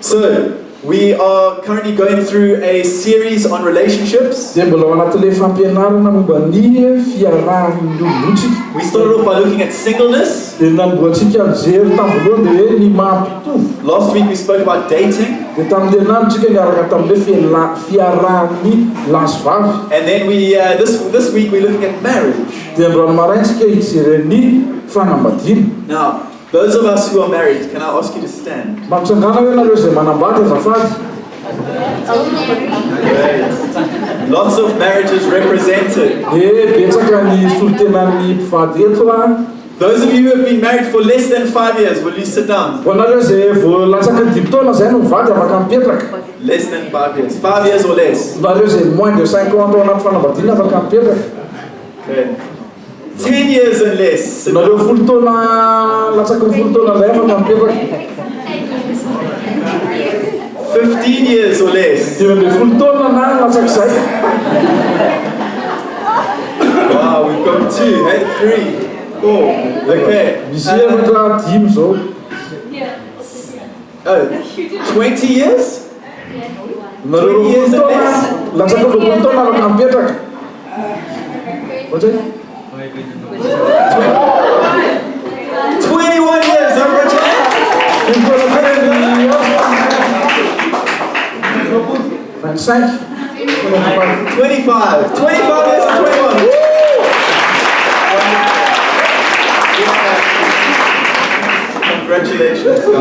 So, we are currently going through a series on relationships. We started off by looking at singleness. Last week we spoke about dating. And then this week we're looking at marriage. Now, those of us who are married, can I ask you to stand? Lots of marriages represented. Those of you who have been married for less than 5 years, will you sit down? Less than 5 years. 5 years or less. Okay. 10 years and less. 15 years or less. Wow, we've got 2, hey, 3, 4. Okay. 20 years? 20 years and less. What's it? 21 years, huh, Richard? 25 years and 21. Congratulations, guys.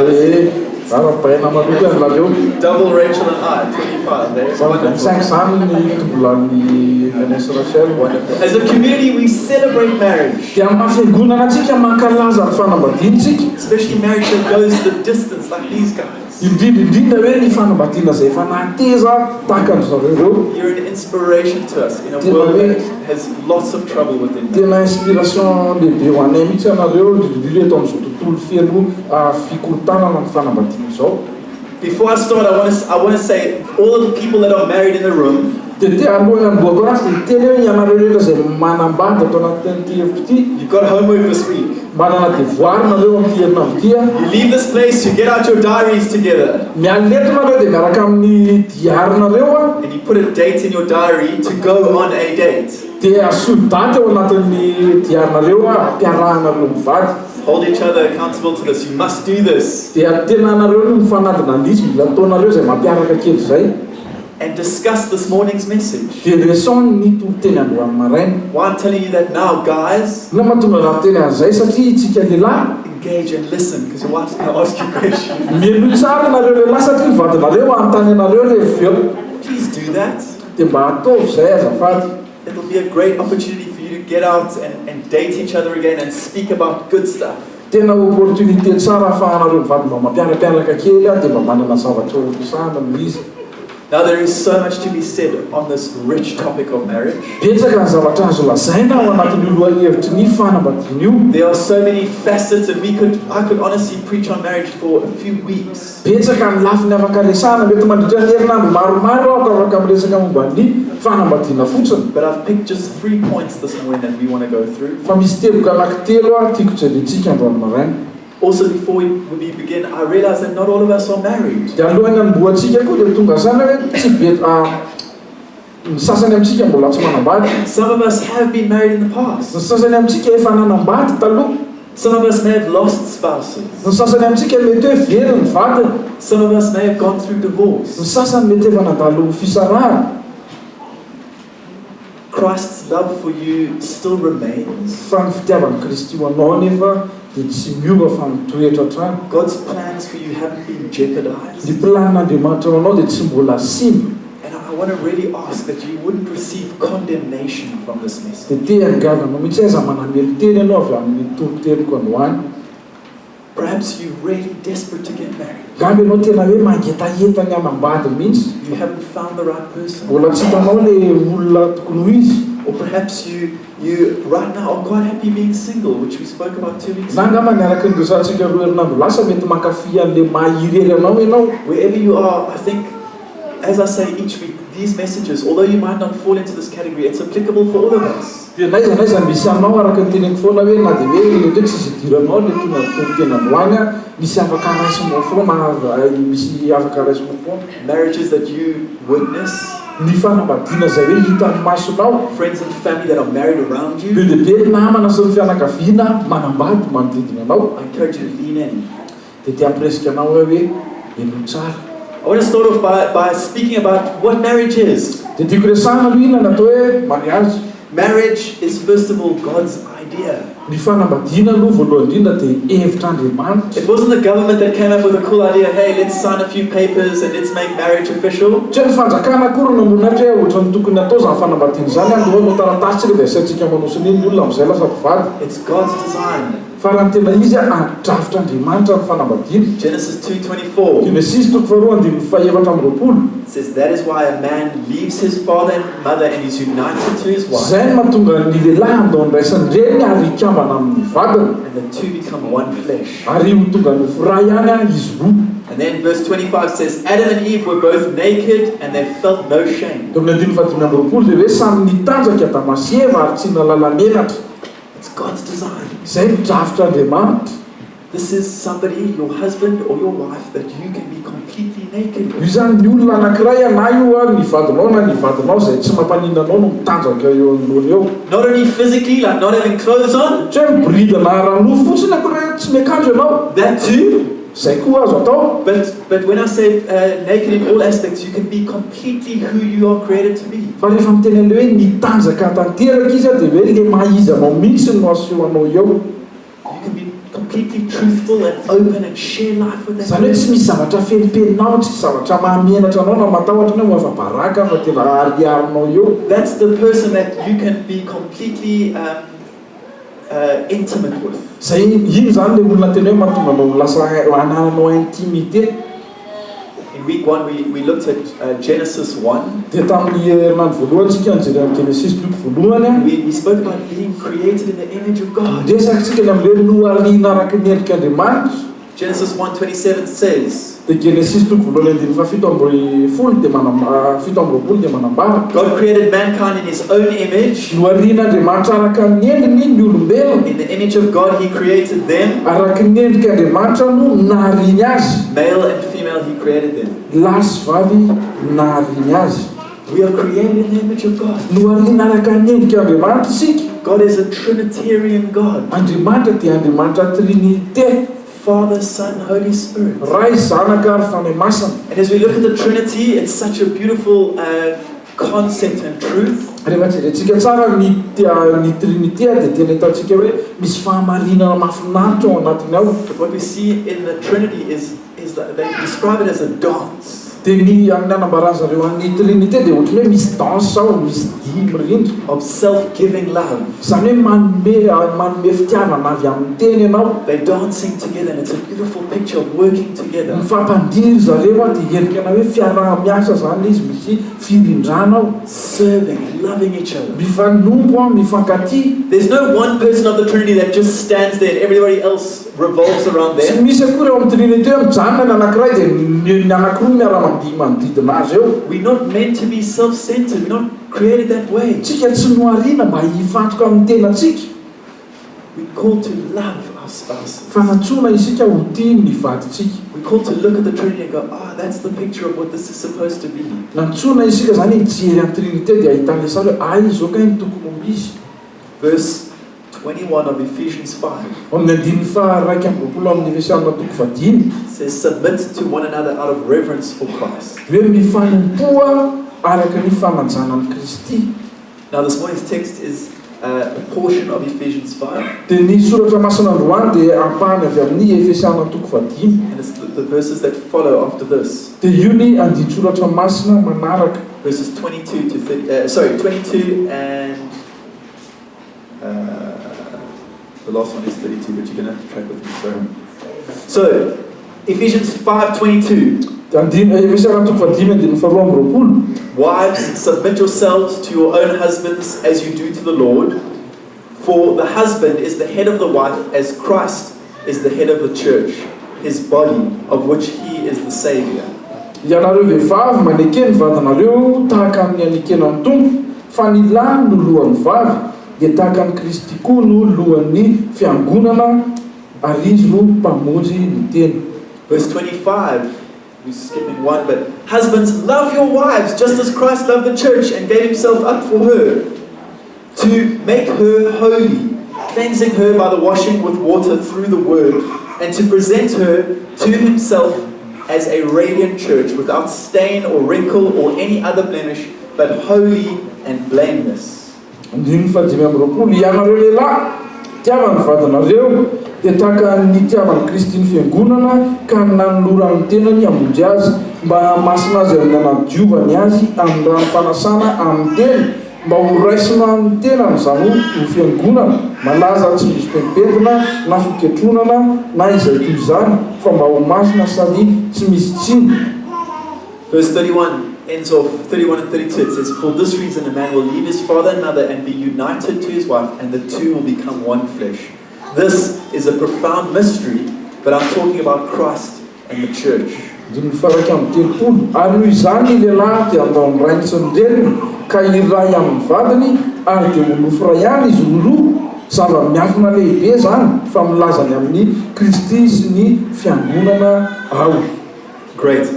Double Rachel and I, 25. As a community, we celebrate marriage. Especially marriage that goes the distance, like these guys. You're an inspiration to us in a world that has lots of trouble with it. Before I start, I want to say all the people that are married in the room, you've got homework this week. You leave this place, you get out your diaries together. And you put a date in your diary to go on a date. Hold each other accountable to this. You must do this. And discuss this morning's message. Why I'm telling you that now, guys, engage and listen, because your wife's going to ask you questions. Please do that. It'll be a great opportunity for you to get out and date each other again and speak about good stuff. Now there is so much to be said on this rich topic of marriage. There are so many facets, and I could honestly preach on marriage for a few weeks. But I've picked just 3 points this morning that we want to go through. Also, before we begin, I realize that not all of us are married. Some of us have been married in the past. Some of us may have lost spouses. Some of us may have gone through divorce. Christ's love for you still remains. God's plans for you haven't been jeopardized. And I want to really ask that you wouldn't receive condemnation from this message. Perhaps you're really desperate to get married. You haven't found the right person. Or perhaps you right now are quite happy being single, which we spoke about 2 weeks ago. Wherever you are, I think as I say each week, these messages, although you might not fall into this category, it's applicable for all of us. Naiza misy anao araka ny teneniko foana hoe na dia hoe le ndraiky tsisy idiranao le tonga tena androany misy afaka raisinao foana misy afaka raisinao foana. Marriages that you witness, ny fanambadiana izay hoe hitan'ny masonao, friends and family that are married around you, be deaibe namana sy ny fianakaviana manambady manodidina anao, I encourage you to lean in. dia tia ampiresika anao hoe elo tsara. I want to start off by speaking about what marriage is. Dia tiako resahana aloha ina natao hoe mariage. Marriage is first of all God's idea. Ny fanambadiana aloha voalohany indrindra dia hevitr'Andriamanitra. It wasn't the government that came up with a cool idea, hey, let's sign a few papers and let's make marriage official. Tsy ny fanjakana akory no namonatra hoe ohatrany tokony atao izany fanambadiana izany andohanao taratasika dia asaintsika manosiny iny ny olona amin'izay lasa mpivady. It's God's design. Fa raha ny tena izy adrafitr'Andriamanitra ny fanambadiana. Genesis 2:24. Genesis 2:24. It says, that is why a man leaves his father and mother and is united to his wife. Zay mahatonga ny lehilahy andaon'raisany reny ary hikambana amin'ny vadiny. And the two become one flesh. Ary ho tonga ny firay ihany izy roa. And then verse 25 says, Adam and Eve were both naked and they felt no shame. Dia amin'ny 25 dia hoe samy nitanjaka Adama sy Eva ary tsy nalala menatra. It's God's design. Zay ny drafitr'Andriamanitra. This is somebody, your husband or your wife, that you can be completely naked Io with. zany ny olona anankiray na io ny vadinao na ny vadinao izay tsy mampaninanao no mitanjaka eo anoloana eo. Not only physically, like not having clothes on, Tsy hoe miboridana ranofo fotsiny akory hoe tsy miakanjo ianao. that too. Zay koa azo atao. But when I say naked in all aspects, you can be completely who you are created to be. Fa rehefa miteny an'ilay hoe nitanjaka tanteraka izy dia hoe le maiza anao mihitsy no asehoanao eo. You can be completely truthful and open and share life with that Zany hoe tsy misy zavatra felipelinao, tsy zavatra mahamenatra anao na matahotra hoe efa baraka fa tena ariarinao eo. That's the person that you can be completely intimate with. Zay iny zany le olona tena hoe mahatonga anao lasa anananao intimité. In week 1, we looked at Genesis 1. Dia tamin'ny herinandro voalohany tsika nijery amin'ny Genesis voalohany We spoke about being created in the image of God. ndresaka tsika ny amin'ilay noariana araka ny endrik'Andriamanitra. Genesis 1:27 says, Dia Genesis voalohany 7:20 dia dia manambara. God created mankind in his own image. Noariana Andriamanitra araka ny endriny ny olombelona. In the image of God, he created them. Araka ny endrik'Andriamanitra no nahariany azy. Male and female, he created them. Lahy sy vavy nahariany azy. We are created in the image of God. Noariana araka ny endrik'Andriamanitra isika. God is a Trinitarian God. Andriamanitra dia Andriamanitra Trinité. Father, Son, Holy Spirit. Ray, Zanaka ary Fanahy Masina. And as we look at the Trinity, it's such a beautiful concept and truth. Rehefa jerentsika tsara ny Trinité dia tena hitantsika hoe misy fahamarinana mahafinaritra ao anatiny ao. But what we see in the Trinity is that they describe it as a dance. Dia ny amin'ny anambarana zareo amin'ny Trinité dia ohatry hoe misy danse ao, misy dihy mirindra. Of self-giving love. Zany hoe manome fitiavana avy amin'ny teny ianao. They're dancing together and it's a beautiful picture of working together. Mifampandiry zareo dia endrikana hoe fiaraha-miasa zany izy, misy firindrana ao. Serving and loving each other. Mifanompo, mifankatia. There's no one person of the Trinity that just stands there and everybody else revolves around Tsy them. misy akory ao amin'ny Trinité mijanona ny anankiray dia ny anankiroa miara-mandihy manodidina azy eo. We're not meant to be self-centered. We're not created that way. Tsika tsy noariana mba hifantoka amin'ny tenatsika. We're called to love our spouses. Fanatsoana isika ho tia ny vaditsika. We're called to look at the Trinity and go, that's the picture of what this is supposed to be. Nantsoana isika zany hijery amin'ny Trinité dia ahitana sary hoe izao kay ny tokony ho izy. Verse 21 of Ephesians 5 Amin'ny 9:20 amin'ny Efesianina 5 says, submit to one another out of reverence for Christ. hoe mifanompoa araka ny famanjanan'i Kristy. Now this morning's text is a portion of Ephesians 5. Dia ny soratra masina androany dia ampahany avy amin'ny Efesianina 5. And it's the verses that follow after this. Dia io ny andin-tsoratra masina manaraka. Verses 22 to 30, 22 and the last one is 32, but you're going to have to track with me. So Ephesians 5:22. Efesianina 5:22. Wives, submit yourselves to your own husbands as you do to the Lord. For the husband is the head of the wife, as Christ is the head of the church, his body, of which he is the Savior. ianareo vehivavy manekeny vatanareo tahaka amin'ny anekena amin'ny tompo fa ny lahy no lohan'ny vavy dia tahaka ny Kristy koa no lohan'ny fiangonana ary izy no mpamonjy ny teny. Verse 25, we're skipping one, but husbands, love your wives just as Christ loved the church and gave himself up for her, to make her holy, cleansing her by the washing with water through the word, and to present her to himself as a radiant church without stain or wrinkle or any other blemish, but holy and blameless. Andiny fadimy amby roapolo, ianareo lehilahy tiavany vadanareo dia tahaka ny tiavan'ny Kristy ny fiangonana ka nanolora ny tenany hamonjy azy mba masina azy amin'ny anadiovany azy amin'ny rano fanasana amin'ny teny mba ho raisina ny tenany izany ho fiangonana malaza tsy misy pentipentina na fiketronana na izay toy izany fa mba ho masina sady tsy misy tsiny. Verse 31 ends off 31 and 32. It says, "For this reason a man will leave his father and mother and be united to his wife, and the two will become one flesh." This is a profound mystery, but I'm talking about Christ and the church. Dimy faraka amin'ny telopolo ary noho izany lehilahy dia andao amin'ny rainy sy ny reniny ka iray amin'ny vadiny ary dia olofo ray ihany izy roa zava-miafina lehibe zany fa milazany amin'ny Kristy sy ny fiangonana ao. Great.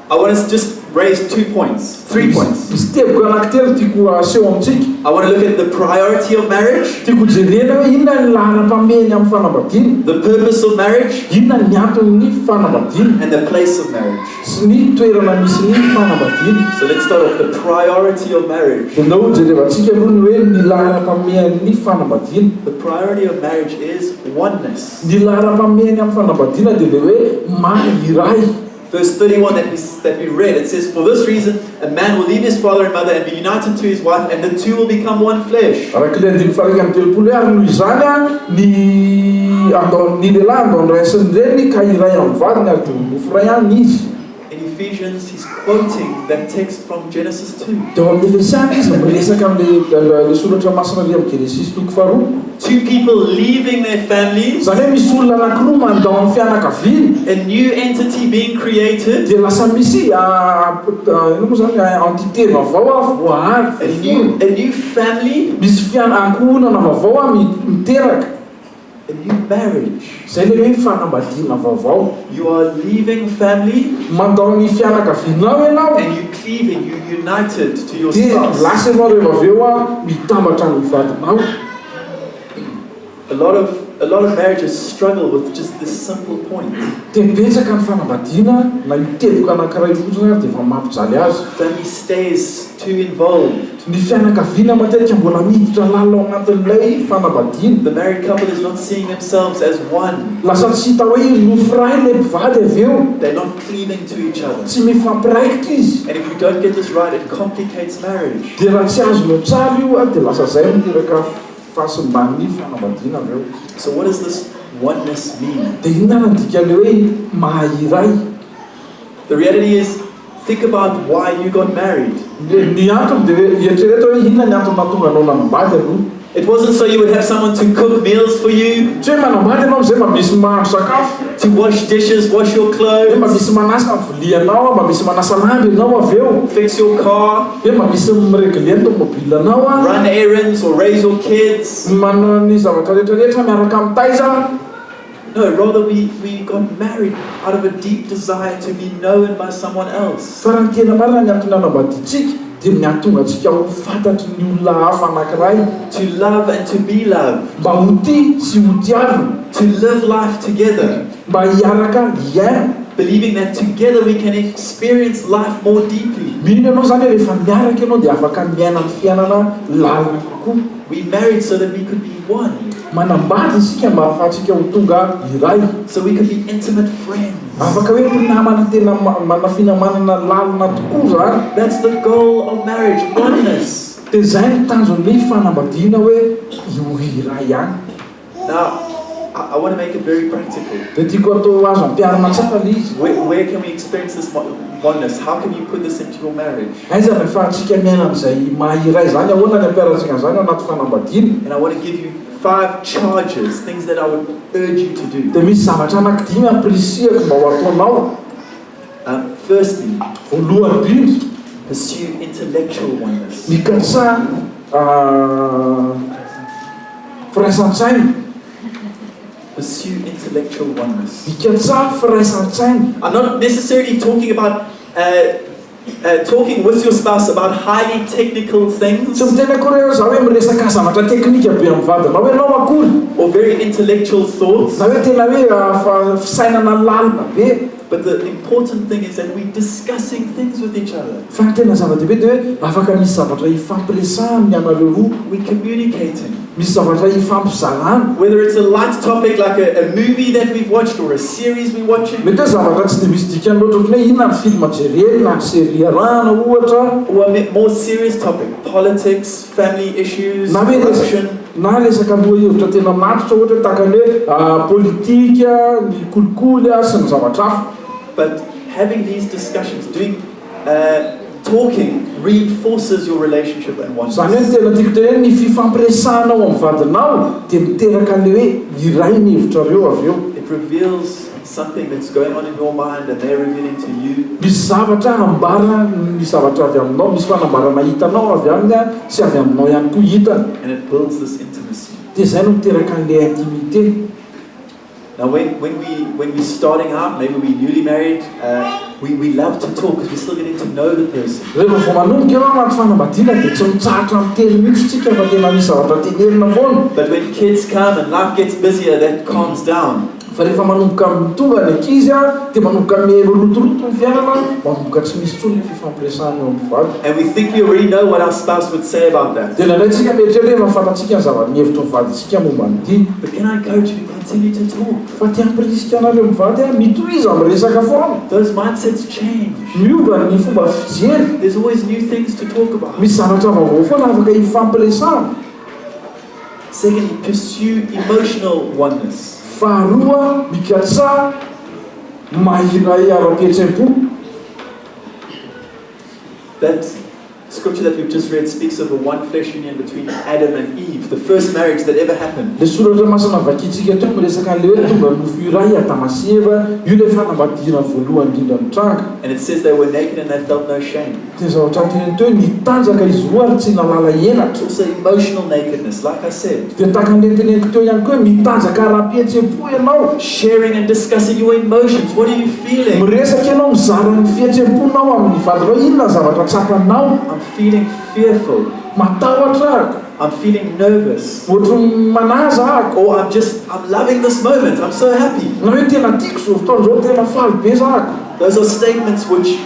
I want us to just raise 2 points, 3 points. Izy teboko anankitelo tiako aseho amintsika. I want to look at the priority of marriage, Tiako jerena hoe inona ny lahara-pameny amin'ny fanambadiana, the purpose of marriage, inona ny anton'ny fanambadiana and the place of marriage. sy ny toerana misy ny fanambadiana. So let's start off the priority of marriage. Dia ndao jerevantsika aloha ny hoe ny lahara-pamehan'ny fanambadiana. The priority of marriage is oneness. Ny lahara-pameny amin'ny fanambadiana dia le hoe mahiray. Verse 31 that we read, it says, "For this reason, a man will leave his father and mother and be united to his wife, and the two will become one flesh." Arak'ilay andiny faraka amin'ny telopolo ary noho izany ny lehilahy andao ny ray sy ny reniny ka iray amin'ny vadiny ary dia olofo ray ihany izy. In Ephesians, he's quoting that text from Genesis 2. Dia ao amin'ny Efesiana izy miresaka amin'ilay soratra masina ry amin'ny Genesis toko faharoa. Two people leaving their families, Izany hoe misy olona anankiroa mandao amin'ny fianakaviana a new entity being created, dia lasa misy ino moa zany entité vaovao voahary. a new family, Misy ankohonana vaovao miteraka. a new marriage. Izay le hoe fanambadiana vaovao. You are leaving family Mandao ny fianakavianao ianao and you cleaving, you united to your dia spouse. lasa ianao rehefa avy eo mitambatra ny vadinao. A lot of marriages struggle with just this simple point. Dia betsaka ny fanambadiana na iteboka anankiray fotsiny ary dia efa mampijaly azy. Family stays too involved. Ny fianakaviana matetika mbola miditra lalina ao anatin'ilay fanambadiana. The married couple is not seeing themselves as one. Lasa tsy hita hoe nofo ray ilay mpivady avy eo. They're not cleaving to each other. Tsy mifampiraikitra izy. And if we don't get this right, it complicates marriage. Dia raha tsy azonao tsara io dia lasa zay miteraka fahasimban'ny fianambadiana avy eo. So what does this oneness mean? Dia inona ny dikany hoe mahiray? The reality is, think about why you got married. Ny antony dia eritrereto hoe inona ny antony nahatonga anao nanambady aloha. It wasn't so you would have someone to cook meals for you, Tsy hoe manambady ianao am'izay mba misy mahandro sakafo, to wash dishes, wash your hoe mba clothes, misy manasa vilianao, mba misy manasa lamby ianao avy eo, fix your car, hoe mba misy miregle ny tomobilanao run errands, or raise your kids. manao ny zavatra rehetrarehetra miaraka amin'ny taiza. No, rather we got married out of a deep desire to be known by someone else. Fa raha ny tena marina ny antony hanambaditsika dia ny ahatonga antsika ho fantatry ny olona hafa anankiray, To love and to be loved. mba ho tia sy ho tiavina, To live life together. mba hiaraka hiaina. Believing that together we can experience life more deeply. Mino ianao zany hoe rehefa miaraka ianao dia afaka miaina ny fiainana lalina kokoa. We married so that we could be one. Manambady isika mba ahafahantsika ho tonga iray. So we could be intimate friends. Afaka hoe mpinamana tena manafina manana lalina tokoa zany. That's the goal of marriage, oneness. Dia zay ny tanjon'ny fanambadiana hoe io iray ihany. Now, I want to make it very practical. Dia tiako atao azo ampiarina tsara le izy. Where can we experience this oneness? How can you put this into your marriage? Aiza ny ahafahantsika miaina amin'izay mahiray zany ahoana ny ampiarantsika zany ao anaty fanambadiana. And I want to give you 5 charges, things that I would urge you to do. Dia misy zavatra anankidimy ampirisiako mba ho ataonao. Firstly, voalohany indrindra pursue intellectual oneness. mikatsa firaisan-tsaina. Pursue intellectual oneness. mikatsa firaisan-tsaina. I'm not necessarily talking about talking with your spouse about highly technical things tsy mitena koa reo za hoe miresaka zavatra teknika be amin'ny vadina hoe anao akory or very intellectual thoughts. na hoe tena hoe fisainana lalina be. But the important thing is that we're discussing things with each other. fa ny tena zava-dehibe dia hoe afaka misy zavatra ifampiresahany ianareo roa, We're communicating. misy zavatra ifampizarana. Whether it's a light topic like a movie that we've watched or a series we're watching, mety hoe zavatra tsy dia misy dikany loatra ohatrany hoe inona ny film jerena na serie arahana ohatra, or a more serious topic, politics, family issues, na hoe corruption. na resaka lohahevitra tena matotra ohatra hoe tahaka ny hoe politika, ny kolikoly sy ny zavatra hafa. But having these discussions, talking reinforces your relationship and Zany hoe oneness. tena tiako tena ny fifampiresahana ao amin'ny vadinao dia miteraka ny hoe iray ny hevitrareo avy eo. It reveals something that's going on in your mind and they're revealing to you. Misy zavatra ambara ny zavatra avy aminao, misy fanambarana hitanao avy aminy sy avy aminao ihany koa hitany. And it builds this intimacy. Dia izay no miteraka an'ilay intimité. Now when we're starting out, maybe we're newly married, we love to talk because we're still getting to know the person. Rehefa vao manomboka eo anaty fanambadiana dia tsy mitsahatra miteny mihitsy tsika fa tena misy zavatra tenenina foana. But when kids come and life gets busier, that calms down. Fa rehefa manomboka mitonga ny ankizy dia manomboka mirotoroto ny fiainana, manomboka tsy misy tsony ny fifampiresahana eo amin'ny vady. And we think we already know what our spouse would say about that. Dia nanaitsika mieritreritra hoe mahafantatsika ny zava-hevitra ny vaditsika momba an'ity. But can I encourage you to continue to talk? Fa tia hampirisika anareo mivady mitohiza amin'ny resaka foana. Those mindsets change. Miova ny fomba fijery. There's always new things to talk about. Misy zavatra vaovao foana afaka ifampiresahana. Secondly, pursue emotional oneness. Faharoa, mikatsa mahiray ara-pihetsempo. That scripture that we've just read speaks of a one flesh union between Adam and Eve, the first marriage that ever happened. Le soratra masina vakitsika teo miresaka an'ilay hoe tonga nofo iray Adama sy Eva, io ilay fanambadiana voalohany indrindra mitranga. And it says they were naked and they felt no shame. Dia zavatra teneny teo nitanjaka izy roa ary tsy nalala It's henatra. also emotional nakedness, like I said. Dia tahaka an'ilay teneniko teo ihany koa mitanjaka ara-pihetsempo ianao. Sharing and discussing your emotions. What are you feeling? Miresaka ianao mizara ny fihetsem-ponao amin'ny vadinao, inona zavatra tsapanao. I'm feeling fearful. Matahotra, I'm feeling nervous. ohatry manaza ako. Or I'm loving this moment. I'm so happy. Na hoe tena tiako zao fotoana zao, tena faly be zako. Those are statements which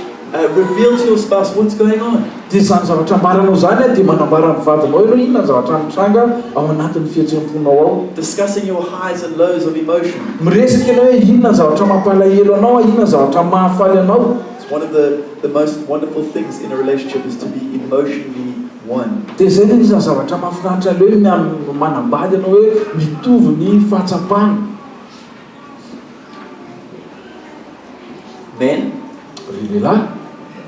reveal to your spouse what's going on. Dia zany zavatra ambaranao zany dia manambara ny vadinao hoe inona ny zavatra mitranga ao anatin'ny fihetsem-ponao ao. Discussing your highs and lows of emotion. Miresaka ianao hoe inona ny zavatra mampalahelo anao, inona ny zavatra mahafaly anao. It's one of the most wonderful things in a relationship is to be emotionally one. Dia izay dia isan'ny zavatra mahafinaritra ilay hoe manambady ianao hoe mitovy ny fahatsapana. Men, Ry lehilahy,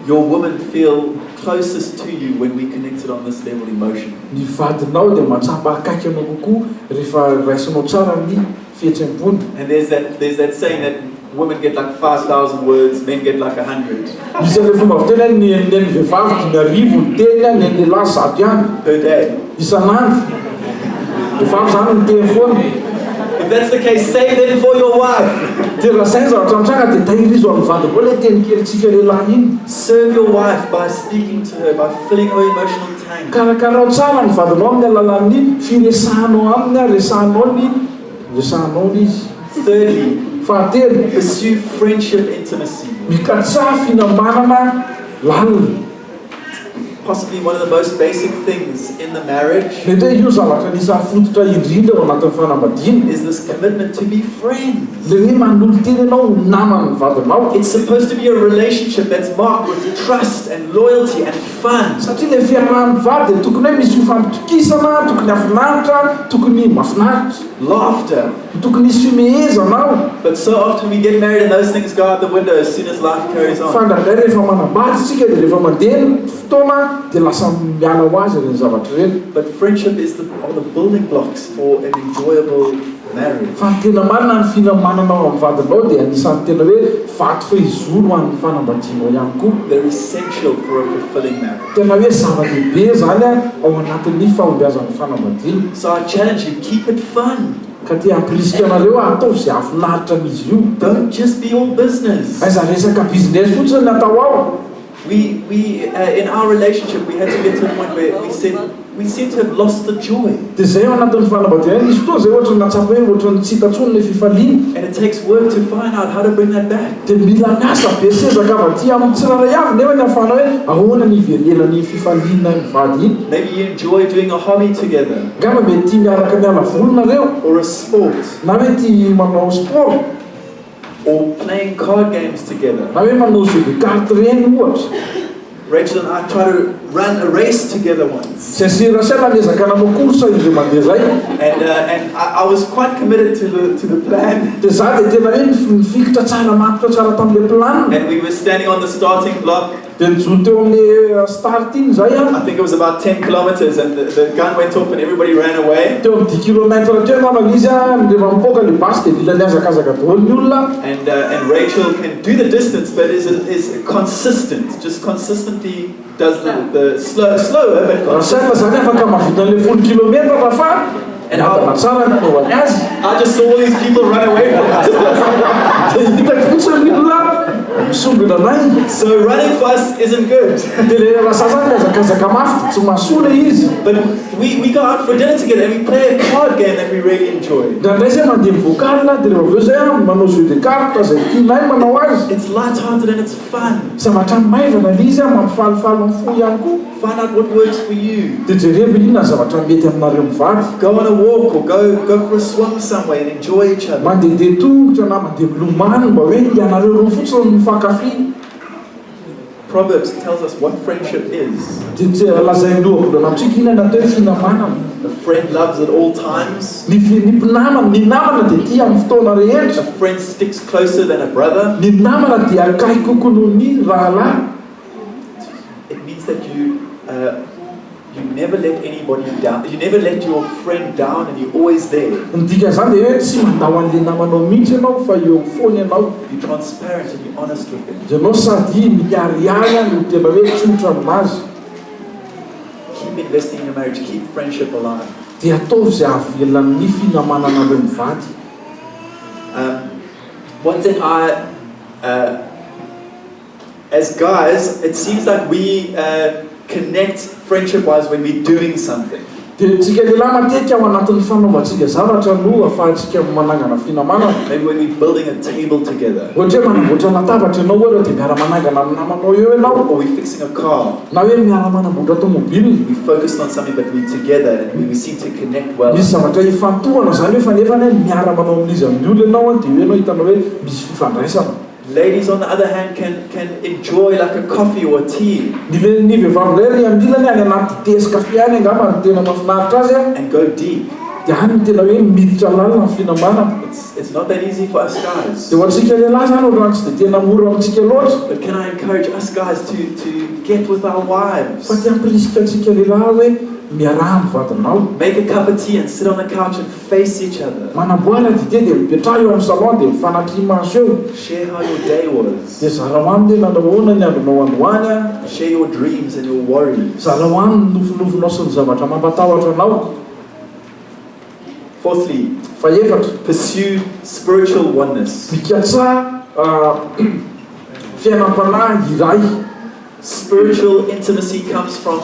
your woman feel closest to you when we connected on this level emotionally. ny vadinao dia mahatsapa akaiky anao kokoa rehefa raisinao tsara ny fihetsem-pony. And there's that saying that women get like 5,000 words, men get like 100 Misy an'ilay fomba fiteny ny vehivavy 5,000 ny teny, ny lehilahy 100 ihany per day. isan'andro. Vehivavy zany ny teny foana. If that's the case, say them for your wife. Dia raha izay ny zavatra mitranga dia tahirizo amin'ny vadiny koa ilay teny kelintsika lehilahy iny. Serve your wife by speaking to her, by filling her emotional tank. Karakarao tsara ny vadinao amin'ny alalan'ny firesahanao aminy, resahanao izy. Thirdly, Fahatelo, pursue friendship intimacy. mikatsa fihinambanana lalina. Possibly one of the most basic things in the marriage Mety hoe io zavatra nisan'ny fototra indrindra ao anatin'ny fanambadiana. is this commitment to be friends. Le hoe manolo teny ianao naman'ny vadinao. It's supposed to be a relationship that's marked with trust and loyalty and fun. Satria ilay fiarahan'ny vady dia tokony hoe misy fifampitokisana, tokony hafinaritra, tokony mahafinaritra, Laughter. tokony misy fimehezana. But so often we get married and those things go out the window as soon as life carries on. Fandrandray rehefa manambady tsika dia rehefa mandeha ny fotoana dia lasa miala ho azy ireny zavatra ireny. But friendship are the building blocks for an enjoyable marriage. Fa ny tena marina ny finamananao amin'ny vadinao dia anisan'ny tena hoe vato fehizoro ho an'ny fanambadianao ihany koa. They're essential for a fulfilling marriage. Tena hoe zava-dehibe zany ao anatin'ny fahombiazan'ny fanambadiana. So I challenge you, keep it fun. Ka tia hampirisika anareo ataovy izay afinaritra an'izy io. Don't just be all business. Aiza resaka business fotsiny ny atao ao. We in our relationship, we had to get to a point where we seem to have lost the joy. Dia zay ao anatin'ny fanambadiana misy fotoa zay ohatra natsapa hoe ohatra tsy hitantsony ny fifaliana. And it takes work to find out how to bring that back. Dia mila miasa be sezakavatỳ amin'ny tsiraray avy nefa ny ahafahana hoe ahoana ny iverenan'ny fifaliana ny vady iny. Maybe you enjoy doing a hobby together. Ngamba mety tia miaraka miala voly nareo. Or a sport. Na hoe tia manao sport. Or playing card games together. Na hoe manao jeu de carte reny ohatra. Rachel and I tried to run a race together once. Zay serasela niezaka nanao korsa izy mandeha zay. And I was quite committed to the plan. Dia za dia tena hoe nifikitra tsara matotra tsara tamin'ilay plan. And we were standing on the starting block. Dia nijoro teo amin'ny start iny zay a. I think it was about 10 kilometers, and the gun went off and everybody ran away. Teo amin'ny 10 kilometra teo namana izy a, rehefa mipoaka ny basy dia lila niazakazaka daholo ny olona. And Rachel can do the distance, but is consistent. Just consistently does the slower, but consistent. Raha zany afaka mahavita an'ilay 10 kilometra raha fa. And tsara ny anaovany azy. I just saw all these people run away from us. Dia hitako fotsiny ny olona misongona anay. So running fast isn't good. Dia le raha zany miazakazaka mafy tsy mahasoa izy. But we go out for dinner together and we play a card game that we really enjoy. Ndraindray zay mandeha mivoakalina dia rehefa avy eo zay manao jeu de carte zay tianay manao azy. It's light-hearted and it's fun. Zavatra maivana ilay izy a mampifalifaly ny fo ihany koa. Find out what works for you. Dia jereva inona zavatra mety aminareo mivady. Go on a walk or go for a swim somewhere and enjoy each other. Mandeha tongotra na mandeha milomano mba hoe ianareo roa fotsiny mifankafy. Proverbs tells us what friendship is. Dia lazainy lohabolana amintsika inona natao hoe finamanana. A friend loves at all times. Ny mpinamana ny namana dia tia amin'ny fotoana rehetra. A friend sticks closer than a brother. Ny namana dia akaiky kokoa noho ny rahalahy. It means that you never let anybody down. You never let your friend down, and you're always there. Ny dika zany dia hoe tsy mandao an'ilay namanao mihitsy ianao fa eo foana ianao. You're transparent and you're honest with them. Dia ianao sady miariary no tena hoe tsotra aminazy. Keep investing in your marriage. Keep friendship alive. Dia ataovy izay avelan'ny finamananareo mivady. One thing as guys, it seems like we connect friendship-wise when we're doing something. Dia tsika lehilahy matetika ao anatin'ny fanaovantsika zavatra no ahafahantsika manangana finamanana. Maybe when we're building a table together. Ohatra hoe manamboatra latabatra ianao ohatra dia miara-manangana amin'ny namanao eo ianao. Or we're fixing a car. Na hoe miara-manamboatra tomobily. We focused on something, but we're together and we seem to connect well. Misy zavatra ifantohana zany hoe fanefany miara-manao amin'izy amin'ny olona ianao dia hoe ianao hitanao hoe misy fifandraisana. Ladies, on the other hand, can enjoy like a coffee or a tea. Ny vehivavy iray ambilany any anaty tea sy kafe any angamba ny tena mahafinaritra azy a. And go deep. Dia any ny tena hoe miditra lalina ny finamanana. It's not that easy for us guys. Dia ho antsika lehilahy zany ohatrany tsy dia tena mora amintsika loatra. But can I encourage us guys to get with our wives? Fa tia hampirisika antsika lehilahy hoe miaraha amin'ny vadinao. Make a cup of tea and sit on the couch and face each other. Manamboara dite dia mipetraha eo amin'ny salon dia mifanatria maso eo. Share how your day was. Dia zara ho aminy nandrahoana ny andronao androany a. Share your dreams and your worries. Zara ho aminy nofinofinao sy ny zavatra mampatahotra anao. Fourthly, Faefatra, pursue spiritual oneness. mikatsa fiainam-panahy iray. Spiritual intimacy comes from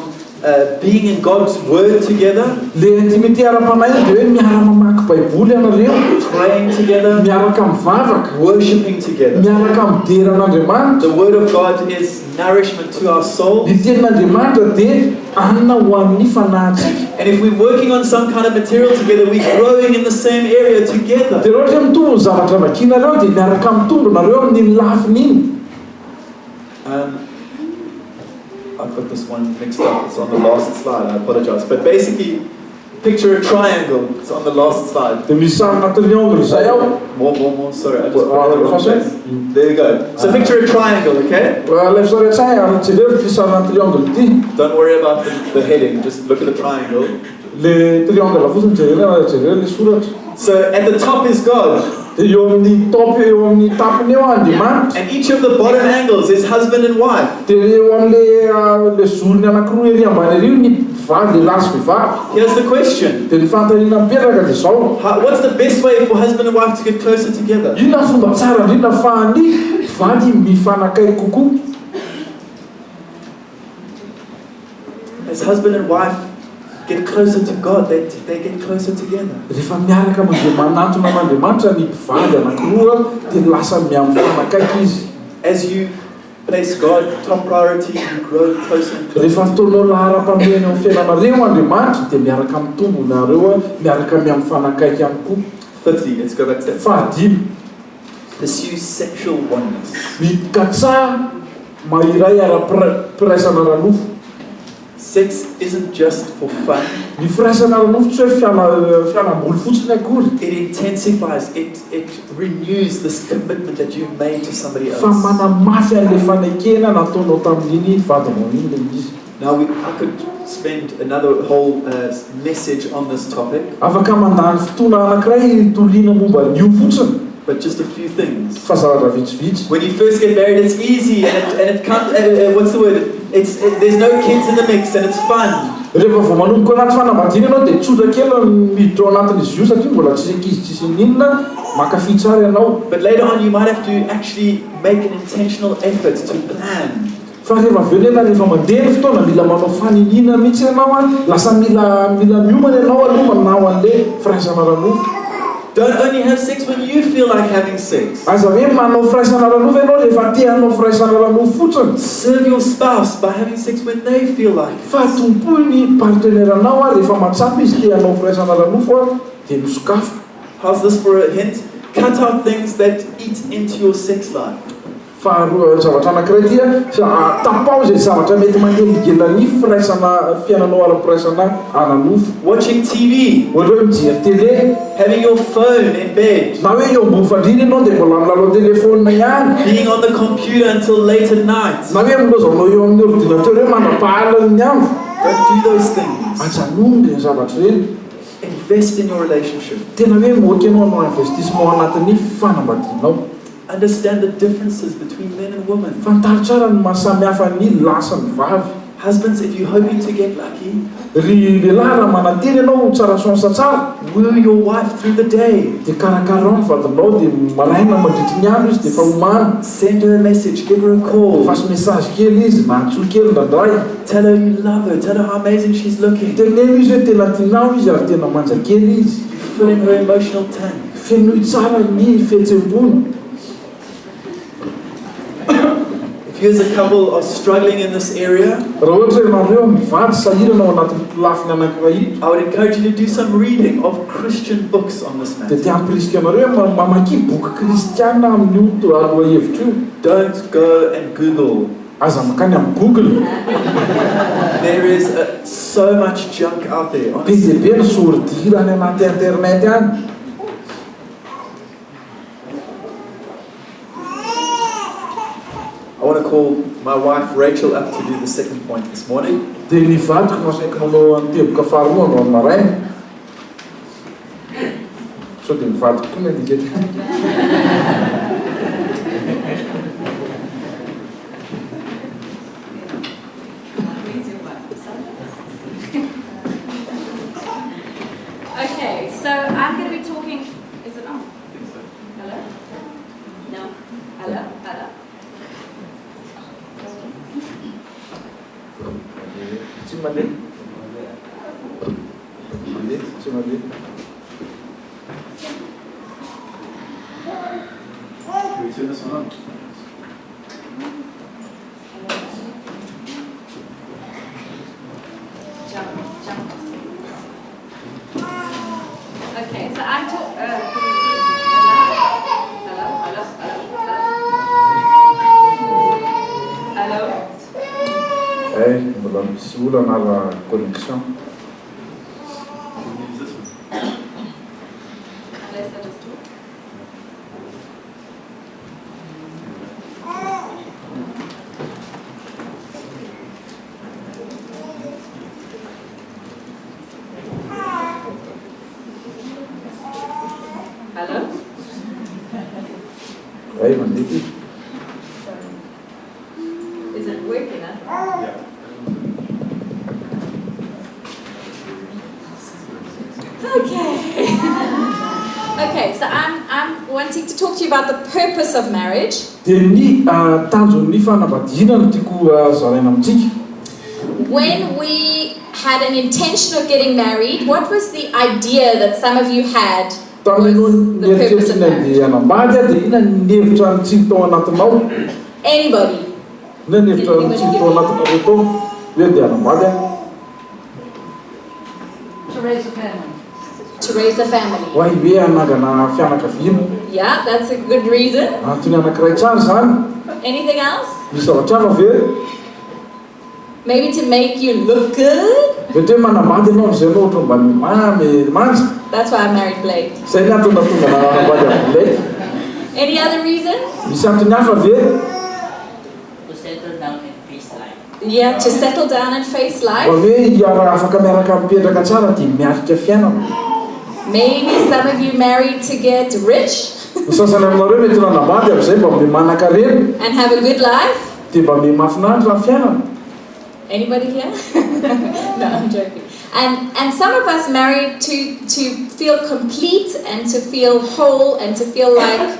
being in God's Word together, Le intimité ara-panahy dia hoe miara-mamaky baiboly ianareo, praying together, miaraka mivavaka, worshiping together. miaraka midera an'Andriamanitra. The Word of God is nourishment to our soul. Ny tenin'Andriamanitra dia hanina ho amin'ny fanahintsika. And if we're working on some kind of material together, we're growing in the same area together. Dia ohatra hoe mitombo ny zavatra vakianareo dia miaraka mitombo nareo amin'ny lafiny iny. I've got this one mixed up. It's on the last slide. I apologize. But basically, picture a triangle. It's on the last slide. Dia misy sarina triangle zay ao. More. Sorry, I just put it in the wrong place. There we go. So picture a triangle, okay? Ilay fisaretsahy ary tsy lefy ty sarina triangle ity. Don't worry about the heading. Just look at the triangle. Le triangle fotsiny jerena le soratra. So at the top is God, Dia eo amin'ny top eo amin'ny tapony eo Andriamanitra. and each of the bottom angles is husband and wife. Dia eo amin'le le zorony anankiroa ery ambany ery ny lehilahy sy vehivavy. Here's the question. Dia ny fanontaniana mipetraka dia izao. What's the best way for husband and wife to get closer together? Inona ny fomba tsara indrindra ahafahan'ny vady mifanakaiky kokoa? As husband and wife get closer to God, they get closer together. Rehefa miaraka amin'izay manantona an'Andriamanitra ny mpivady anankiroa dia lasa mifanakaiky izy. As you place God top priority, you grow closer and closer. Rehefa ataonao lahara-pahamehana amin'ny fiainanareo Andriamanitra dia miaraka mitombo nareo miaraka mifanakaiky ihany koa. Fifthly, let's go back to that. Fahadimy, Pursue sexual oneness. mikatsaha mahiray ara-piraisana ranofo. Sex isn't just for fun. Ny firaisana ranofo tsy hoe fialamboly fotsiny akory. It intensifies, it renews this commitment that you've made to somebody Fa else. manamafy an'ilay fanaikena nataonao tamin'iny vadinao iny ilay izy. Now, I could spend another whole message on this topic, Afaka mandany fotoana anankiray toliana momba an'io fotsiny. but just a few things. Fa zavatra vitsivitsy. When you first get married, it's easy, and it comes. What's the word? There's no kids in the mix, and it's fun. Rehefa vao manomboka anaty fanambadiana ianao dia tsotra kely miditra ao anatin'izy io satria mbola tsisy ankizy tsisy ninona mankafy tsara ianao. But later on, you might have to actually make an intentional effort to plan. Fa rehefa aveo nefa rehefa mandeha ny fotoana mila manao faninina mihitsy ianao lasa mila miomana ianao aloha manao an'ilay firaisana ranofo. Don't only have sex when you feel like having sex. Aza hoe manao firaisana ranofo ianao rehefa te hanao firaisana ranofo fotsiny. Serve your spouse by having sex when they feel like it. Fa tompoy ny partenaire anao rehefa matsapy izy te hanao firaisana ranofo dia misokafo. How's this for a hint? Cut out things that eat into your sex life. Faharoa zavatra anankiray tia tapao izay zavatra mety mangeligela ny fiainanao ara-piraisana ananofo. Watching TV, Ohatra hoe mijery télé, having your phone in bed, na hoe eo ambony fandriana ianao dia mbola milalao telefaonina ihany, being on the computer until late at night. na hoe milozanao eo amin'ny ordinateur hoe manam-pahalan'ny ny andro. Don't do those things. Ajanony reny zavatra ireny. Invest in your relationship. Tena hoe moky ianao hanao investissement anatin'ny fanambadianao. Understand the differences between men and women. Fantaro tsara ny mahasamihafa ny lasa ny vavy. Husbands, if you're hoping to get lucky, Ry lehilahy raha mananteny ianao tsara sonsa tsara woo your wife through the day. dia karakarao ny vadinao dia maraina mandritry ny andro izy dia efa homana. Send her a message, give her a call. Fasy message kely izy na antsoa kely ndrandray. Tell her you love her, tell her how amazing she's looking. Teneno izy hoe tena tianao izy ary tena manja kely izy. Filling her emotional tank. Fenoy tsara ny fihetsem-pony. If you as a couple are struggling in this area, Raha ohatra hoe nareo mivady sahirana ao anatin'ny lafiny anankiray ito I would encourage you to do some reading of Christian books on this dia matter. te hampirisika anareo hoe mamaky boky kristiana amin'io aloha hevitra io. Don't go and Google. Aza makany amin'ny Google. There is so much junk out there, Be honestly. dia be ny sordira any anaty internet any. I want to call my wife Rachel up to do the second point this morning. Dia ny vadiko masaika manao anteboka faharoa no amin'ny maraina. So dia ny vadiko koa ny adika. Okay, so I'm going to be talking. Is it on? Hello? No? Hello? Hello? Tsy mandeha. Mandeha, tsy mandeha. Can we turn this one on? Jump. Okay, so I'm talking. Hello? Mbola misy olana raha connexion. Use this one. Unless I just talk. divay mandeha ty. Is it working? Huh? Okay. Okay, so I'm wanting to talk to you about the purpose of marriage. Dia ny tanjon'ny fanambadiana no tiako zaraina amintsika. When we had an intention of getting married, what was the idea that some of you had was Tamin'ny the purpose of nieritreritry marriage? dia hanambady dia ina ny hevitra tsy tao anatinao? Anybody? Na ny hevitra tsy tao anatinao tao hoe dia hanambady a? To raise a family. To raise a family. Ho ay hoe hanangana fianakaviana. Yeah, that's a good reason. Antony anankiray tsara zany. Anything else? Misy zavatra hafa ve? Maybe to make you look good? Mety hoe manambady ianao am'izay anao ohatra mba mamy manja. That's why I married Blake. Zay ny antony nahatonga nanambady amin'ilay. Any other reason? Misy antony hafa ve? To settle down and face life. Yeah, to settle down and face Fa life. hoe hiara afaka miaraka mipetraka tsara dia miarika fiainana. Maybe some of you married to get rich Ny sasany aminareo mety nanambady amin'izay mba mbe manan-karena and have a good life. dia mba mbe mahafinaritra ny fiainana. Anybody here? No, I'm joking. And some of us married to feel complete and to feel whole and to feel like,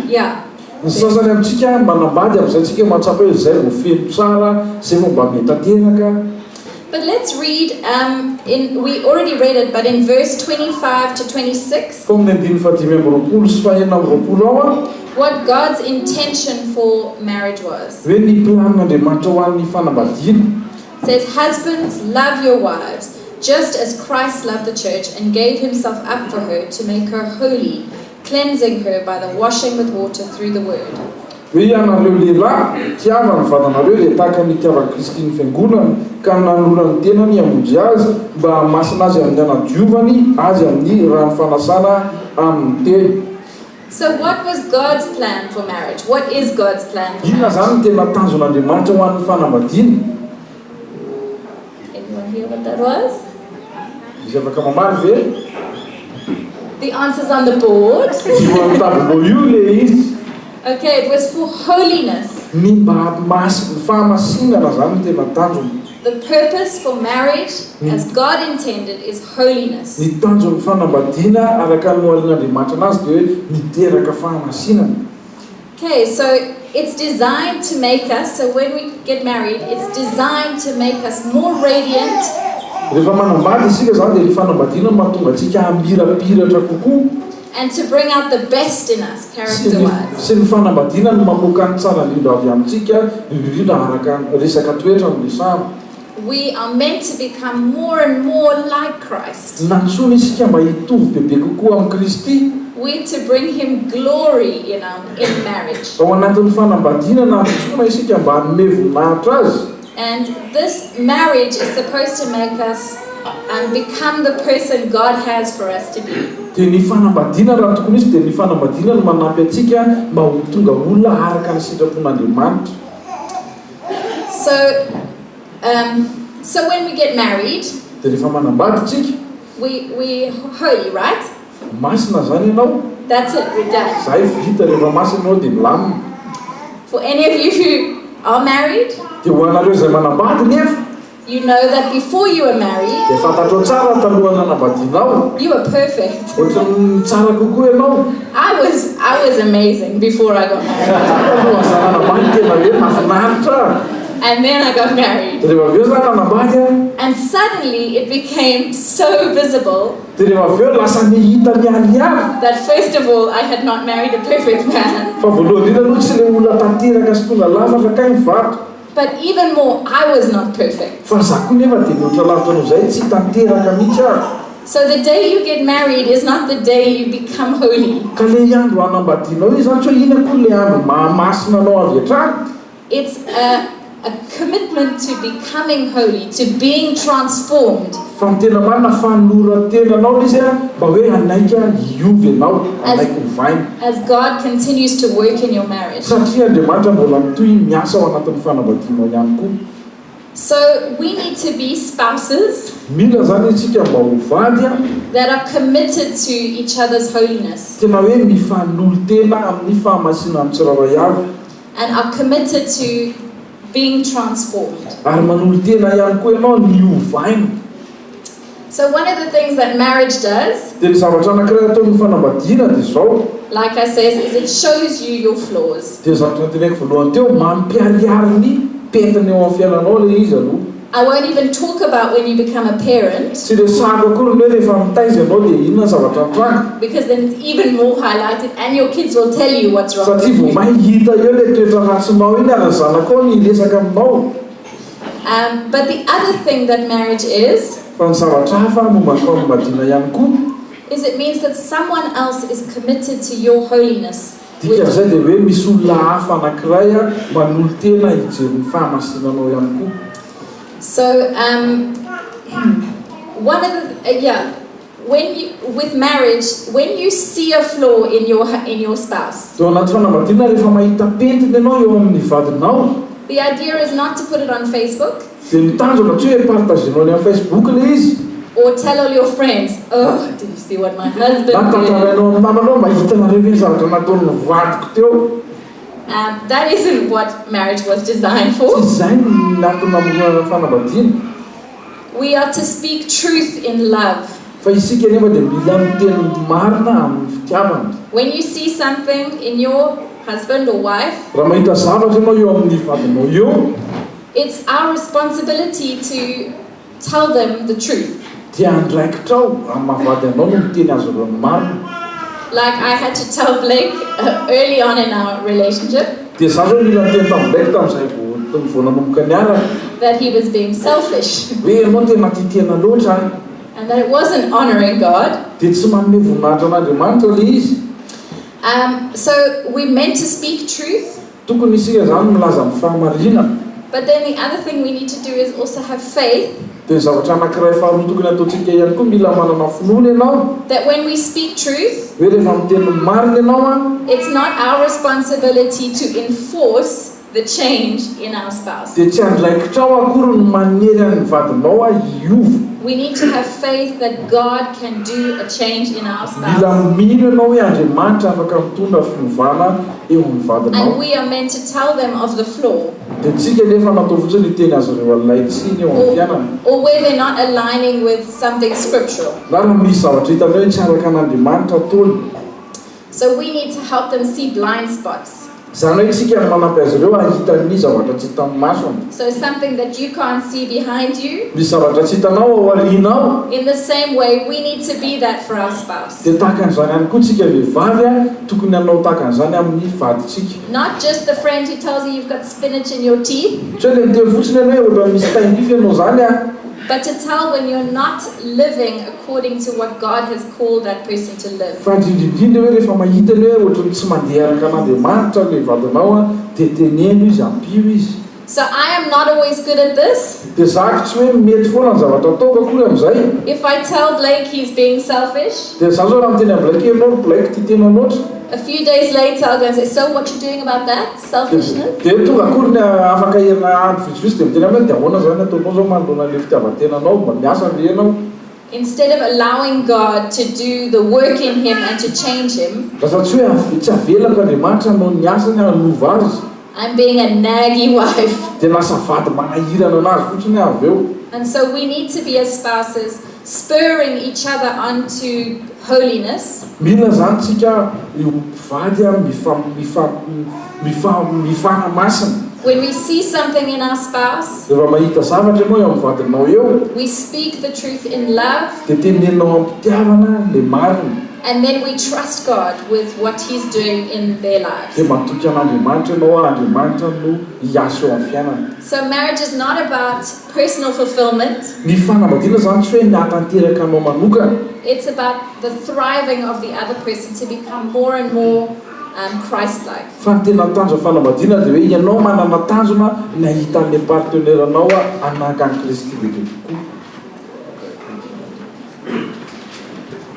yeah. Ny sasany amintsika manambady amin'izay tsika mahatsapa hoe izay vao feno tsara izay vao mba mety tanteraka. But let's read, we already read it, but in verse 25 to 26, Fa amin'ny andiny fahadimy amby roapolo sy fahaenina amby roapolo ao a, what God's intention for marriage was. hoe ny planin'Andriamanitra ho an'ny fanambadiana. It says, husbands, love your wives, just as Christ loved the church and gave himself up for her to make her holy, cleansing her by the washing with water through the word. Hoe ianareo lehilahy tiava ny vatanareo dia tahaka ny itiavan'i Kristy ny fiangonana ka nanora ny tenany hamonjy azy mba hamasina azy amin'ny anadiovany azy amin'ny rano fanasana amin'ny teny. So what was God's plan for marriage? What is God's plan for Inona marriage? zany ny tena tanjon'Andriamanitra ho an'ny fanambadiana? Anyone hear what that was? Izy afaka mamary ve? The answer's on the board. Io amin'ny tabilao io le izy. Okay, it was for holiness. Ny mba fahamasinana zany ny tena tanjony. The purpose for marriage, as God intended, is holiness. Ny tanjon'ny fanambadiana araka ny noalin'Andriamanitra anazy dia hoe miteraka fahamasinana. Okay, so it's designed to make us, so when we get married, it's designed to make us more radiant, Rehefa manambady isika zany dia ny fanambadiana mahatonga antsika hamirapiratra kokoa. and to bring out the best in us, character-wise. Sy ny fanambadiana no mamoaka ny tsara indrindra avy amintsika indrindra araka resaka toetra no resahana. We are meant to become more and more like Christ. Natsoina isika mba hitovy bebe kokoa amin'ny Kristy. We're to bring him glory in marriage. Ao anatin'ny fanambadiana natsoina isika mba hanome voninahitra azy. And this marriage is supposed to make us become the person God has for us to be. Dia ny fanambadiana raha tokony izy dia ny fanambadiana no manampy antsika mba ho tonga olona araka ny sitrapon'Andriamanitra. So when we get married, Dia rehefa manambady isika, we holy, right? masina zany ianao. That's it, we're done. Zay vita rehefa masina ianao dia milamina. For any of you who are married, Dia ho anareo izay manambady nefa, you know that before you were married, dia fantatrao tsara talohan'ny hanambadianao. you were perfect. Ohatran'ny tsara kokoa ianao. I was amazing before I got married. Taloha zany hanambady tena hoe mahafinaritra. And then I got married. Rehefa avy eo zany hanambady a, And suddenly it became so visible dia rehefa avy eo lasa nihita mialiary. that first of all, I had not married a perfect man. Fa voalohany indrindra aloha tsy ilay olona tanteraka sy tonga lafatra kay mivarotra. But even more, I was not perfect. Fa zaho koa nefa dia mihoatra lavitra noho izay tsy tanteraka mihitsy aho. So the day you get married is not the day you become holy. Ka ilay andro hanambadianao io zany tsy hoe ina koa ilay andro mahamasina anao avy hatrany. It's a commitment to becoming holy, to being transformed. Fa ny tena marina fanorantenanao izy a mba hoe anaika hiovy ianao, anaika hovaina. As God continues to work in your marriage. Satria Andriamanitra mbola mitohy miasa ao anatin'ny fanambadianao ihany koa. So we need to be spouses mila zany isika mba ho vady that are committed to each other's holiness tena hoe mifanolo tena amin'ny fahamasina amin'ny tsirairay avy and are committed to being transformed. ary manolo tena ihany koa ianao ny ovaina. So one of the things that marriage does, dia ny zavatra anankiray ataon'ny fanambadiana dia zao like I said, is it shows you your flaws. dia zavatra teneko voalohany teo mampiariary ny pentiny eo amin'ny fiainanao le izy aloha. I won't even talk about when you become a parent, tsy resahako akory ny hoe rehefa mitaiza ianao dia inona zavatra mitranga because then it's even more highlighted and your kids will tell you what's wrong satria with vao you. mahita eo le toetra ratsinao iny ary ny zanakao ny resaka aminao. But the other thing that marriage is fa ny zavatra hafa momba ny fanambadiana ihany koa is it means that someone else is committed to your holiness. dikan'izay dia hoe misy olona hafa anankiray a manolo tena hijery ny fahamasinanao ihany koa. So one of the when you with marriage, when you see a flaw in your spouse, dia anaty fanambadiana rehefa mahita pentiny ianao eo amin'ny vadinao the idea is not to put it on Facebook dia mitanjona tsy hoe partagenao ny amin'ny Facebook le izy or tell all your friends, oh, did you see what my husband did? natantarainao amin'ny namanao mahita nareo ny zavatra nataon'ny vadiko teo. That isn't what marriage was designed tsy for. izay ny natonamona fanambadiana We are to speak truth in love. fa isika nefa dia mila miteny marina amin'ny fitiavana. When you see something in your husband or wife, raha mahita zavatra ianao eo amin'ny vadinao eo it's our responsibility to tell them the truth. dia andraikitrao amin'ny mahavady anao no miteny azy ireo ny marina. Like I had to tell Blake early on in our relationship dia za zao mila miteny tamin'ndraiky tamin'izay vao nanomboka niaraka that he was being selfish hoe ianao tena titena loatra and that it wasn't honoring God. dia tsy manome voninahitra an'Andriamanitra le izy. So we're meant to speak truth, tokony isika zany milaza amin'ny fahamarinana. but then the other thing we need to do is also have faith dia zavatra anankiray faharoa tokony ataontsika ihany koa mila manana finoana ianao that when we speak truth, hoe rehefa miteny marina ianao a it's not our responsibility to enforce the change in our spouse. dia tsy andraikitrao akory ny manery any vadinao a iova. We need to have faith that God can do a change in our mila spouse. mino ianao hoe Andriamanitra afaka mitondra fiovana eo amin'ny vadinao. And we are meant to tell them of the flaw dia tsika nefa natao fotsiny iteny azy ireo alaitsiny eo amin'ny fiainana or where they're not aligning with something scriptural. na raha misy zavatra hitanao hoe tsy araka an'Andriamanitra ataony. So we need to help them see blind spots. Zany hoe isika no manampy azy ireo ahita ny zavatra tsy hitan'ny masony. So something that you can't see behind you. Misy zavatra tsy hitanao ao aorianao. In the same way, we need to be that for our spouse. Dia tahakan'izany ihany koa tsika vehivavy a tokony hanao tahakan'izany amin'ny vaditsika. Not just the friend who tells you you've got spinach in your teeth, Tsy hoe le miteny fotsiny ianao hoe ohatran'ny misy tainify ianao zany a. but to tell when you're not living according to what God has called that person to live. Fa indrindrindra hoe rehefa mahita ny hoe ohatran'ny tsy mandeha araka an'Andriamanitra le vadinao a dia teneno izy ampio izy. So I am not always good at this. Dia zako tsy hoe mety foana ny zavatra ataoko akory amin'izay. If I tell Blake he's being selfish, Dia za zao raha miteny amin'ny Blake ianao Blake ty tena loatra. a few days later I'll go and say, so what you doing about that? Selfishness? Dia tonga akory ny afaka herina andro vitsivitsy dia miteny amin'ny dia ahoana zany ataonao zao mandrona le fitiavan-tenanao mba miasa ve ianao. Instead of allowing God to do the work in him and to change him, Lasa tsy hoe tsy avelako Andriamanitra no ny asany hanova azy. I'm being a naggy wife. Dia lasa vady manahirana anazy fotsiny avy eo. And so we need to be as spouses spurring each other onto holiness. Mila zany tsika io vady a mifanamasina. When we see something in our spouse, Rehefa mahita zavatra ianao eo amin'ny vadinao eo we speak the truth in love, dia tenenao ampitiavana le marina. and then we trust God with what he's doing in their lives. Dia matoky an'Andriamanitra ianao Andriamanitra no hiasa eo amin'ny fiainana. So marriage is not about personal fulfillment. Ny fanambadiana zany tsy hoe ny hatanteraka anao manokana. It's about the thriving of the other person to become more and more Christ-like. Fa ny tena tanjona fanambadiana dia hoe ianao manana tanjona ny ahitan'ilay parteneranao hanaka an'i Kristy bebe tokoa.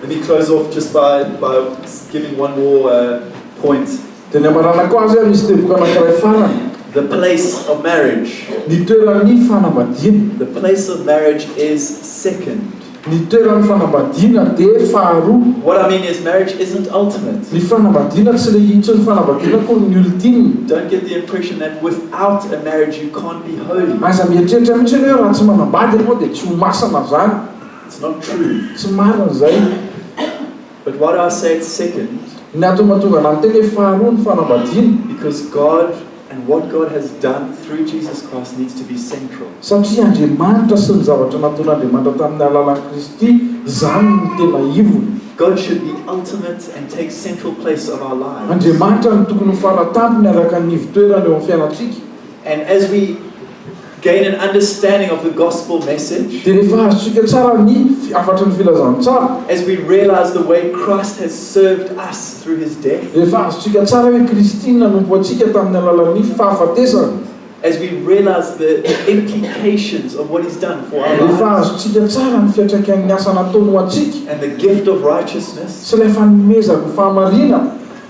Let me close off just by giving one more point. Dia ny amaranako azy misy teboka anankiray farany. The place of marriage. Ny toeran'ny fanambadiana. The place of marriage is second. Ny toeran'ny fanambadiana dia faharoa. What I mean is marriage isn't ultimate. Ny fanambadiana tsy ilay intsony fanambadiana koa ny ultime. Don't get the impression that without a marriage you can't be holy. Aza mieritreritra mihitsy hoe raha tsy manambady ianao dia tsy ho masana zany. It's not true. Tsy marina izay. But why do I say it's second? Ny antony mahatonga anahy miteny hoe faharoa ny fanambadiana. Because God and what God has done through Jesus Christ needs to be central. Satria Andriamanitra sy ny zavatra nataon'Andriamanitra tamin'ny alalan'i Kristy izany no tena ivony. God should be ultimate and take central place of our lives. Andriamanitra no tokony ho faratampony araka ny ivotoerany eo amin'ny fiainantsika. And as we gain an understanding of the gospel message, Dia rehefa azontsika tsara ny afatry ny filazantsara, as we realize the way Christ has served us through his death, rehefa azontsika tsara hoe Kristy nanompo antsika tamin'ny alalan'ny fahafatesana, as we realize the implications of what he's done for our rehefa lives, azontsika tsara ny fiantraikan'ny asa nataony ho antsika and the gift of righteousness, sy ilay fanomezako fahamarina,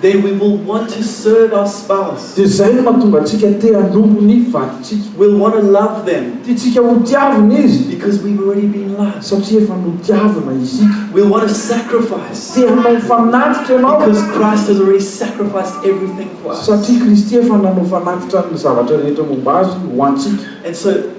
then we will want to serve our spouse. dia izay no mahatonga antsika te hanompo ny vaditsika. We'll want to love them Tiantsika ho tiavina izy because we've already been loved. satria efa notiavina isika. We'll want to sacrifice Dia hanao fanatitra ianao because Christ has already sacrificed everything for us. satria Kristy efa nanao fanatitra ny zavatra rehetra momba azy ho antsika. And so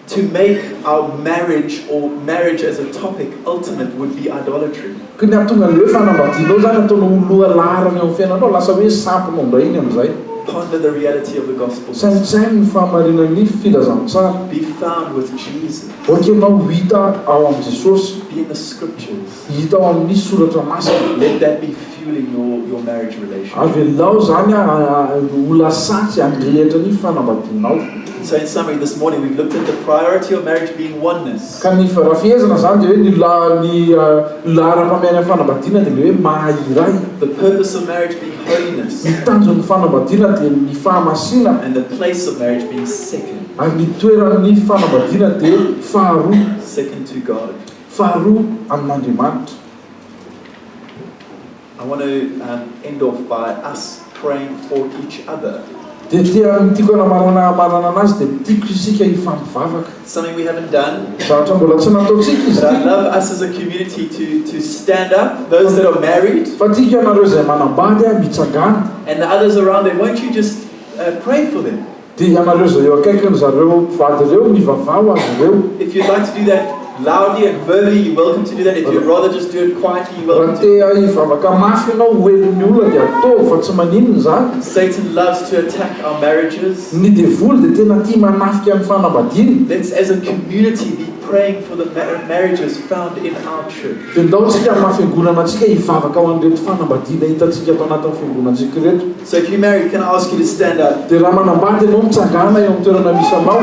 to make our marriage or marriage as a topic ultimate would be idolatry. Ka ny atonga an'ilay fanambadianao zany ataonao loha laharana eo amin'ny fiainanao lasa hoe sampinao ndray iny amin'izay. Ponder the reality of the gospel. Saintsainy ny fahamarinan'ny filazantsara. Be found with Jesus. Ohatr'ianao hita ao amin'ny Jesosy, Be in the scriptures. hita ao amin'ny soratra masina. Let that be fueling your marriage relationship. Avelao zany ho lasatsy handrehitra ny fanambadianao. So in summary, this morning we've looked at the priority of marriage being oneness. Ka ny raha fihezana zany dia hoe ny lahara-pamehan'ny fanambadiana dia le hoe maha-iray. The purpose of marriage being holiness. Ny tanjon'ny fanambadiana dia ny fahamasina, And the place of marriage being second. ary ny toeran'ny fanambadiana dia faharoa, Second to God. faharoa amin'Andriamanitra. I want to end off by us praying for each other. Dia tiako anamarana anazy dia tiako isika hifampivavaka. Something we haven't done. Zavatra mbola tsy nataontsika izy But I'd ity. love us as a community to stand up, those that are married, Fa tiako ianareo izay manambady mitsangana, and the others around them. Won't you just pray for them? dia ianareo izay eo akaikiny zareo vady ireo mivavao azy ireo. If you'd like to do that loudly and verbally, you're welcome to do that. If you'd rather just do it quietly, you're Raha welcome to. te hivavaka mafy ianao hoelin'ny olona dia atao fa tsy maninona zany. Satan loves to attack our marriages. Ny devoly dia tena tia manafika amin'ny fanambadiana. Let's, as a community, be praying for the marriages found in our church. Dia ndaontsika amin'ny fiangonana antsika hivavaka ho an'ireto fanambadiana hitantsika atao anatin'ny fiangonantsika reto. So if you're married, can I ask you to stand up? Dia raha manambady ianao mitsangana eo amin'ny toerana misy anao.